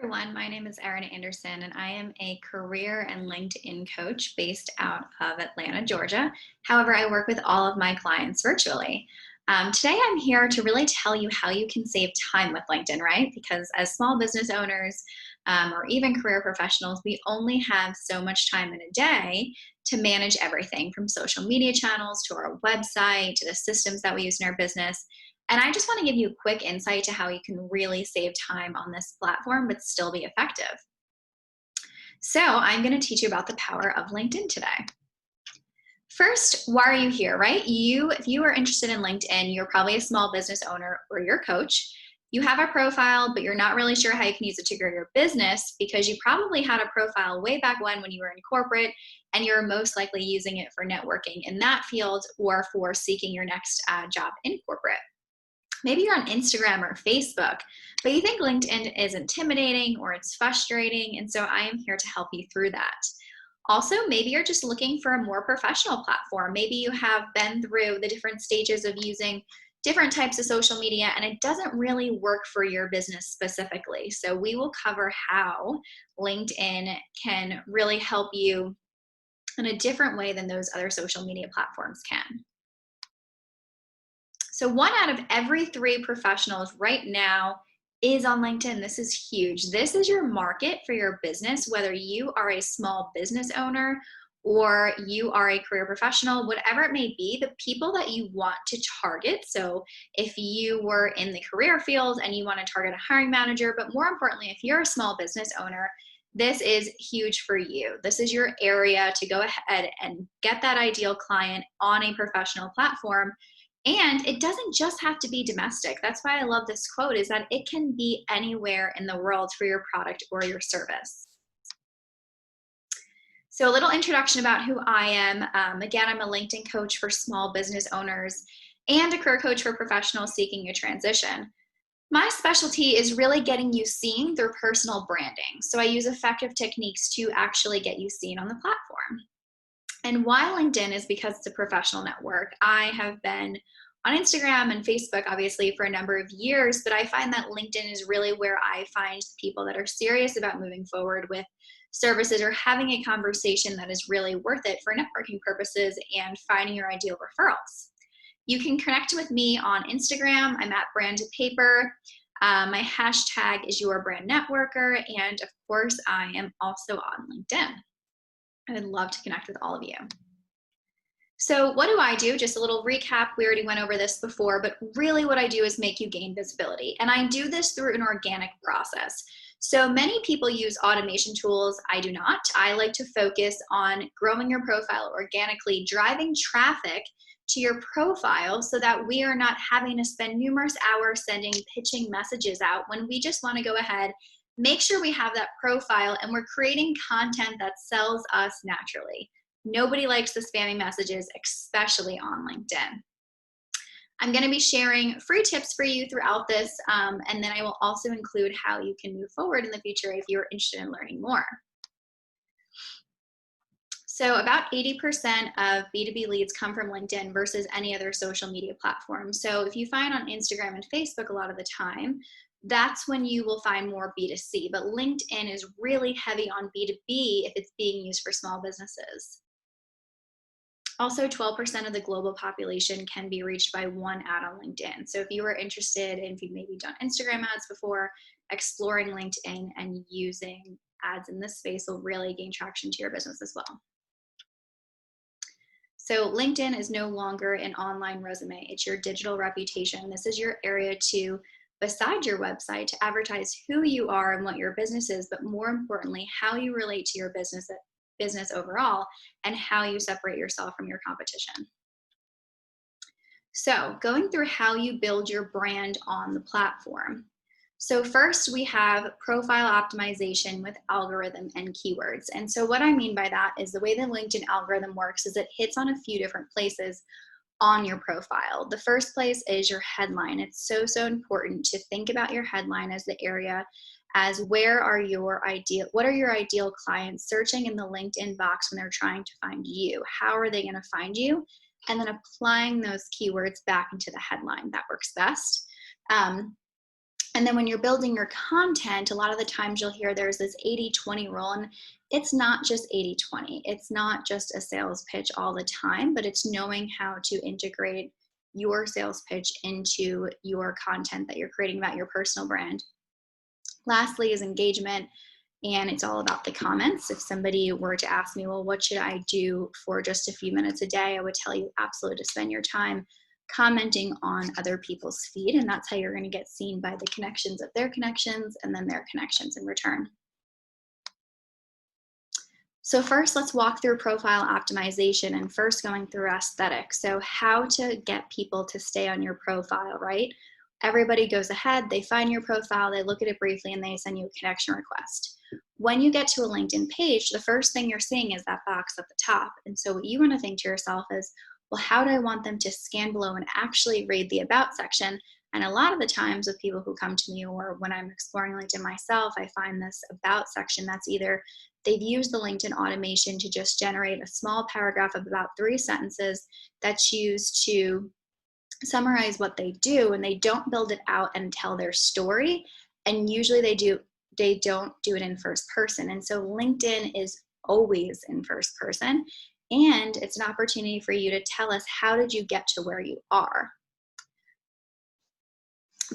Everyone. My name is Erin Anderson, and I am a career and LinkedIn coach based out of Atlanta, Georgia. However, I work with all of my clients virtually. Today, I'm here to really tell you how you can save time with LinkedIn, right? Because as small business owners or even career professionals, we only have so much time in a day to manage everything from social media channels to our website to the systems that we use in our business. And I just want to give you a quick insight to how you can really save time on this platform but still be effective. So, I'm going to teach you about the power of LinkedIn today. First, why are you here, right? If you are interested in LinkedIn, you're probably a small business owner or you're a coach. You have a profile, but you're not really sure how you can use it to grow your business because you probably had a profile way back when you were in corporate, and you're most likely using it for networking in that field or for seeking your next job in corporate. Maybe you're on Instagram or Facebook, but you think LinkedIn is intimidating or it's frustrating, and so I am here to help you through that. Also, maybe you're just looking for a more professional platform. Maybe you have been through the different stages of using different types of social media and it doesn't really work for your business specifically. So we will cover how LinkedIn can really help you in a different way than those other social media platforms can. So 1 out of every 3 professionals right now is on LinkedIn. This is huge. This is your market for your business, whether you are a small business owner or you are a career professional, whatever it may be, the people that you want to target. So if you were in the career field and you want to target a hiring manager, but more importantly, if you're a small business owner, this is huge for you. This is your area to go ahead and get that ideal client on a professional platform. And it doesn't just have to be domestic. That's why I love this quote, is that it can be anywhere in the world for your product or your service. So a little introduction about who I am. Again, I'm a LinkedIn coach for small business owners and a career coach for professionals seeking a transition. My specialty is really getting you seen through personal branding. So I use effective techniques to actually get you seen on the platform. And why LinkedIn is because it's a professional network. I have been on Instagram and Facebook, obviously, for a number of years, but I find that LinkedIn is really where I find people that are serious about moving forward with services or having a conversation that is really worth it for networking purposes and finding your ideal referrals. You can connect with me on Instagram. I'm at Brand to Paper. My hashtag is Your Brand Networker. And of course, I am also on LinkedIn. I would love to connect with all of you. So what do I do? Just a little recap. We already went over this before, but really what I do is make you gain visibility. And I do this through an organic process. So many people use automation tools. I do not. I like to focus on growing your profile organically, driving traffic to your profile so that we are not having to spend numerous hours sending pitching messages out when we just want to go ahead, make sure we have that profile and we're creating content that sells us naturally. Nobody likes the spammy messages, especially on LinkedIn. I'm going to be sharing free tips for you throughout this, and then I will also include how you can move forward in the future if you're interested in learning more. So about 80% of B2B leads come from LinkedIn versus any other social media platform. So if you find on Instagram and Facebook a lot of the time, that's when you will find more B2C. But LinkedIn is really heavy on B2B if it's being used for small businesses. Also, 12% of the global population can be reached by one ad on LinkedIn. So if you are interested in, if you've maybe done Instagram ads before, exploring LinkedIn and using ads in this space will really gain traction to your business as well. So LinkedIn is no longer an online resume. It's your digital reputation. This is your area to, besides your website, to advertise who you are and what your business is, but more importantly, how you relate to your business overall and how you separate yourself from your competition. So going through how you build your brand on the platform. So first we have profile optimization with algorithm and keywords. And so what I mean by that is the way the LinkedIn algorithm works is it hits on a few different places on your profile. The first place is your headline. It's so important to think about your headline as the area as what are your ideal clients searching in the LinkedIn box when they're trying to find you? How are they going to find you? And then applying those keywords back into the headline. That works best. And then when you're building your content, a lot of the times you'll hear there's this 80-20 rule, and it's not just 80-20. It's not just a sales pitch all the time, but it's knowing how to integrate your sales pitch into your content that you're creating about your personal brand. Lastly is engagement, and it's all about the comments. If somebody were to ask me, well, what should I do for just a few minutes a day? I would tell you absolutely to spend your time commenting on other people's feed, and that's how you're going to get seen by the connections of their connections and then their connections in return. So first, let's walk through profile optimization, and first going through aesthetics. So how to get people to stay on your profile, right? Everybody goes ahead, they find your profile, they look at it briefly, and they send you a connection request. When you get to a LinkedIn page, the first thing you're seeing is that box at the top. And so what you want to think to yourself is, well, how do I want them to scan below and actually read the about section? And a lot of the times with people who come to me, or when I'm exploring LinkedIn myself, I find this about section that's either they've used the LinkedIn automation to just generate a small paragraph of about 3 sentences that's used to summarize what they do, and they don't build it out and tell their story. And usually they don't do it in first person. And so LinkedIn is always in first person. And it's an opportunity for you to tell us, how did you get to where you are?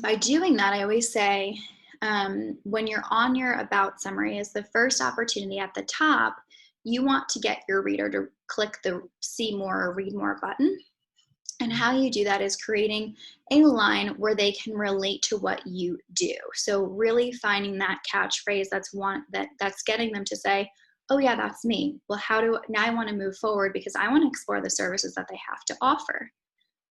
By doing that, I always say, when you're on your about summary is the first opportunity at the top, you want to get your reader to click the see more or read more button. And how you do that is creating a line where they can relate to what you do. So really finding that catchphrase that's getting them to say, oh yeah, that's me. Well, now I want to move forward because I want to explore the services that they have to offer.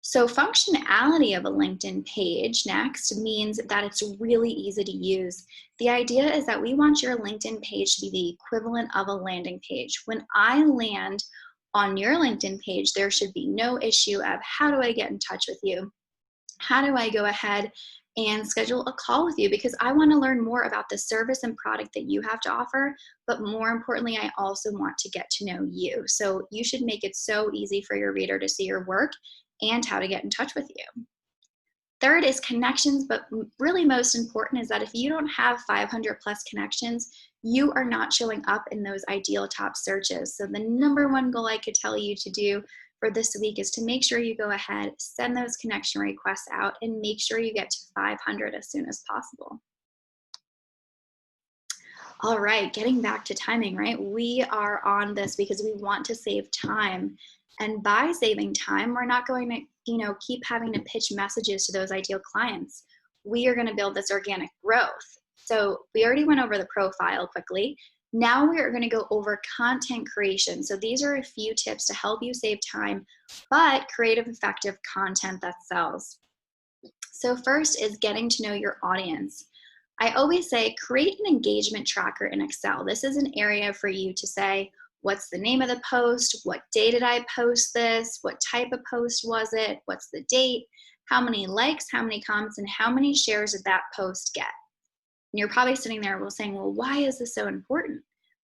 So functionality of a LinkedIn page next means that it's really easy to use. The idea is that we want your LinkedIn page to be the equivalent of a landing page. When I land on your LinkedIn page, there should be no issue of, how do I get in touch with you? How do I go ahead and schedule a call with you? Because I want to learn more about the service and product that you have to offer, but more importantly, I also want to get to know you. So you should make it so easy for your reader to see your work and how to get in touch with you. Third is connections, but really most important is that if you don't have 500 plus connections, you are not showing up in those ideal top searches. So the number one goal I could tell you to do for this week is to make sure you go ahead, send those connection requests out, and make sure you get to 500 as soon as possible. All right, getting back to timing, right? We are on this because we want to save time. And by saving time, we're not going to, keep having to pitch messages to those ideal clients. We are going to build this organic growth. So we already went over the profile quickly. Now we are going to go over content creation. So these are a few tips to help you save time, but creative, effective content that sells. So first is getting to know your audience. I always say, create an engagement tracker in Excel. This is an area for you to say, what's the name of the post? What day did I post this? What type of post was it? What's the date? How many likes, how many comments, and how many shares did that post get? And you're probably sitting there saying, well, why is this so important?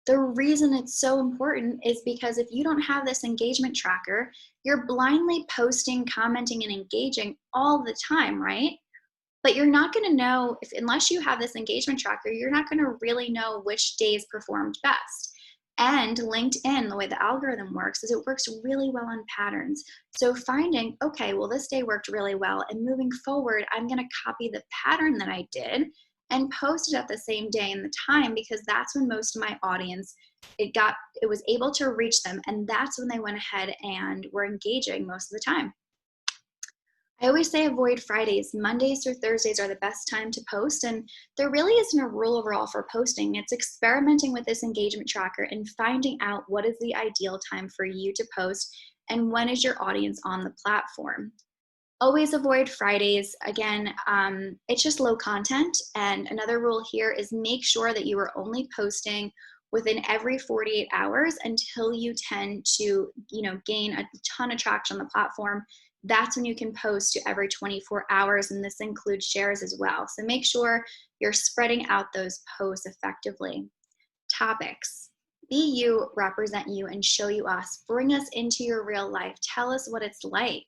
The reason it's so important is because if you don't have this engagement tracker, you're blindly posting, commenting, and engaging all the time, right? But you're not going to know, unless you have this engagement tracker, you're not going to really know which days performed best. And LinkedIn, the way the algorithm works is it works really well on patterns. So finding, okay, well, this day worked really well, and moving forward, I'm going to copy the pattern that I did and post it at the same day and the time, because that's when most of my audience, it was able to reach them. And that's when they went ahead and were engaging most of the time. I always say avoid Fridays. Mondays or Thursdays are the best time to post, and there really isn't a rule overall for posting. It's experimenting with this engagement tracker and finding out what is the ideal time for you to post and when is your audience on the platform. Always avoid Fridays. Again, it's just low content. And another rule here is make sure that you are only posting within every 48 hours until you tend to, gain a ton of traction on the platform. That's when you can post to every 24 hours, and this includes shares as well. So make sure you're spreading out those posts effectively. Topics. Be you, represent you, and show you us. Bring us into your real life. Tell us what it's like,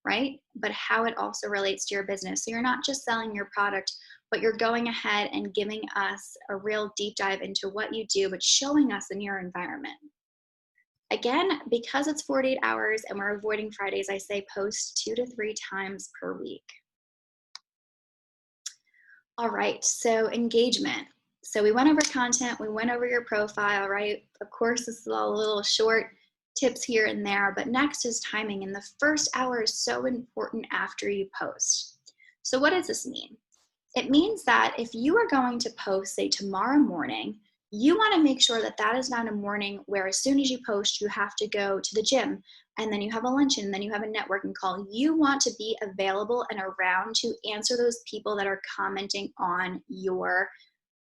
right? But how it also relates to your business. So you're not just selling your product but you're going ahead and giving us a real deep dive into what you do, but showing us in your environment. Again, because it's 48 hours and we're avoiding Fridays, I say post 2 to 3 times per week. All right, so engagement. So we went over content, we went over your profile, right? Of course, this is all a little short tips here and there, but next is timing. And the first hour is so important after you post. So what does this mean? It means that if you are going to post, say tomorrow morning, you want to make sure that that is not a morning where as soon as you post, you have to go to the gym and then you have a luncheon, and then you have a networking call. You want to be available and around to answer those people that are commenting on your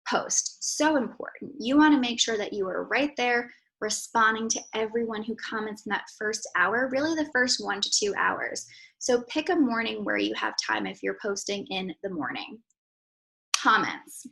post. So important. You want to make sure that you are right there responding to everyone who comments in that first hour, really the first 1 to 2 hours. So pick a morning where you have time if you're posting in the morning. Comments.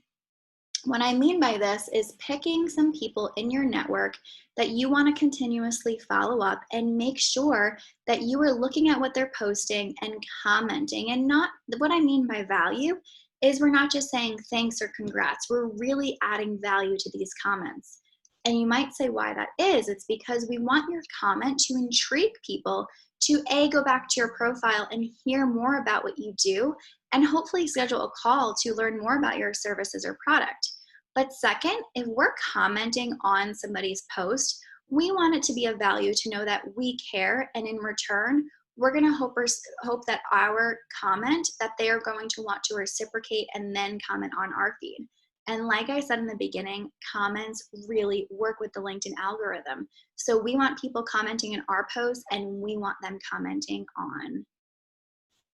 What I mean by this is picking some people in your network that you want to continuously follow up and make sure that you are looking at what they're posting and commenting. And not what I mean by value is we're not just saying thanks or congrats. We're really adding value to these comments. And you might say why that is. It's because we want your comment to intrigue people to go back to your profile and hear more about what you do, and hopefully schedule a call to learn more about your services or product. But second, if we're commenting on somebody's post, we want it to be of value to know that we care, and in return, we're going to hope that our comment, that they are going to want to reciprocate and then comment on our feed. And like I said in the beginning, comments really work with the LinkedIn algorithm. So we want people commenting in our posts, and we want them commenting on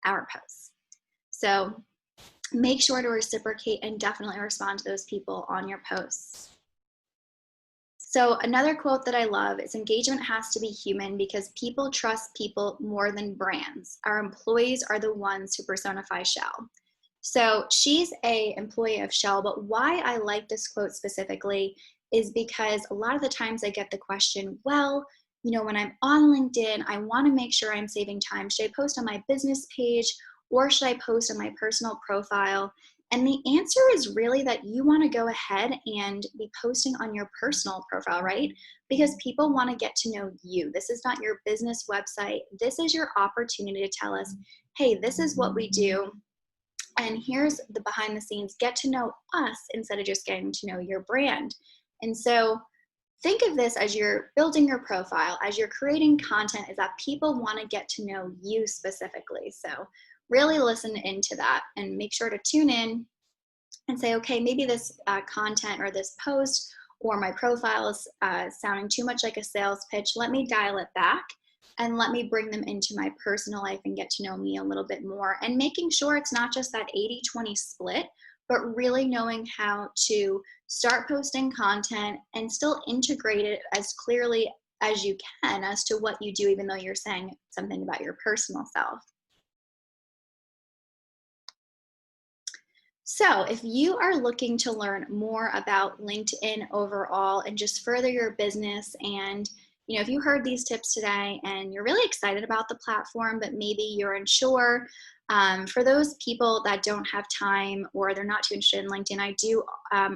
our posts. So make sure to reciprocate and definitely respond to those people on your posts. So another quote that I love is engagement has to be human because people trust people more than brands. Our employees are the ones who personify Shell. So she's an employee of Shell, but why I like this quote specifically is because a lot of the times I get the question, well, you know, when I'm on LinkedIn, I want to make sure I'm saving time. Should I post on my business page or should I post on my personal profile? And the answer is really that you want to go ahead and be posting on your personal profile, right? Because people want to get to know you. This is not your business website. This is your opportunity to tell us, hey, this is what we do. And here's the behind the scenes. Get to know us instead of just getting to know your brand. And so think of this as you're building your profile, as you're creating content, is that people want to get to know you specifically. So really listen into that and make sure to tune in and say, okay, maybe this content or this post or my profile is sounding too much like a sales pitch. Let me dial it back and let me bring them into my personal life and get to know me a little bit more, and making sure it's not just that 80-20 split, but really knowing how to start posting content and still integrate it as clearly as you can as to what you do, even though you're saying something about your personal self. So if you are looking to learn more about LinkedIn overall and just further your business, and you know, if you heard these tips today and you're really excited about the platform, but maybe you're unsure, for those people that don't have time or they're not too interested in LinkedIn, I do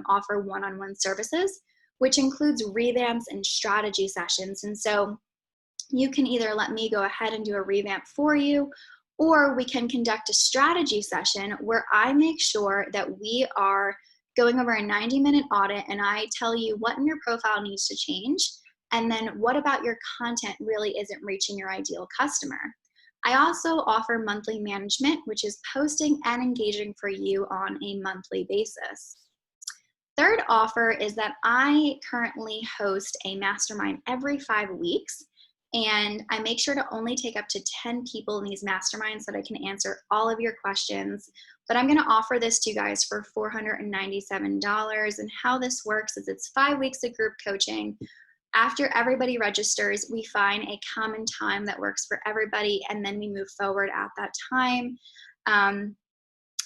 offer one-on-one services, which includes revamps and strategy sessions. And so you can either let me go ahead and do a revamp for you, or we can conduct a strategy session where I make sure that we are going over a 90-minute audit and I tell you what in your profile needs to change, and then what about your content really isn't reaching your ideal customer. I also offer monthly management, which is posting and engaging for you on a monthly basis. Third offer is that I currently host a mastermind every 5 weeks, and I make sure to only take up to 10 people in these masterminds so that I can answer all of your questions. But I'm going to offer this to you guys for $497. And how this works is it's 5 weeks of group coaching. After everybody registers, we find a common time that works for everybody, and then we move forward at that time.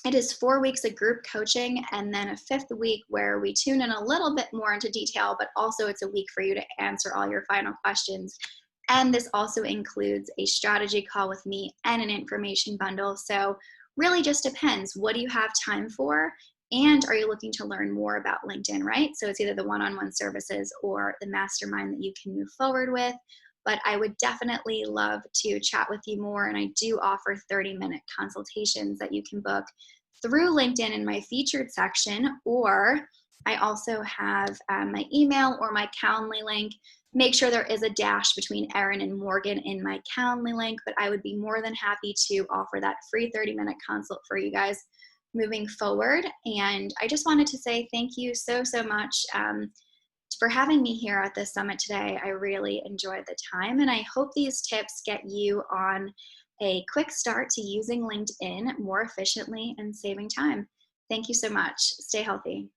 It is 4 weeks of group coaching and then a 5th week where we tune in a little bit more into detail, but also it's a week for you to answer all your final questions. And this also includes a strategy call with me and an information bundle. So really just depends. What do you have time for? And are you looking to learn more about LinkedIn, right? So it's either the one-on-one services or the mastermind that you can move forward with. But I would definitely love to chat with you more. And I do offer 30-minute consultations that you can book through LinkedIn in my featured section, or I also have my email or my Calendly link. Make sure there is a dash between Erin and Morgan in my Calendly link, but I would be more than happy to offer that free 30-minute consult for you guys moving forward. And I just wanted to say thank you so, so much for having me here at this summit today. I really enjoyed the time, and I hope these tips get you on a quick start to using LinkedIn more efficiently and saving time. Thank you so much. Stay healthy.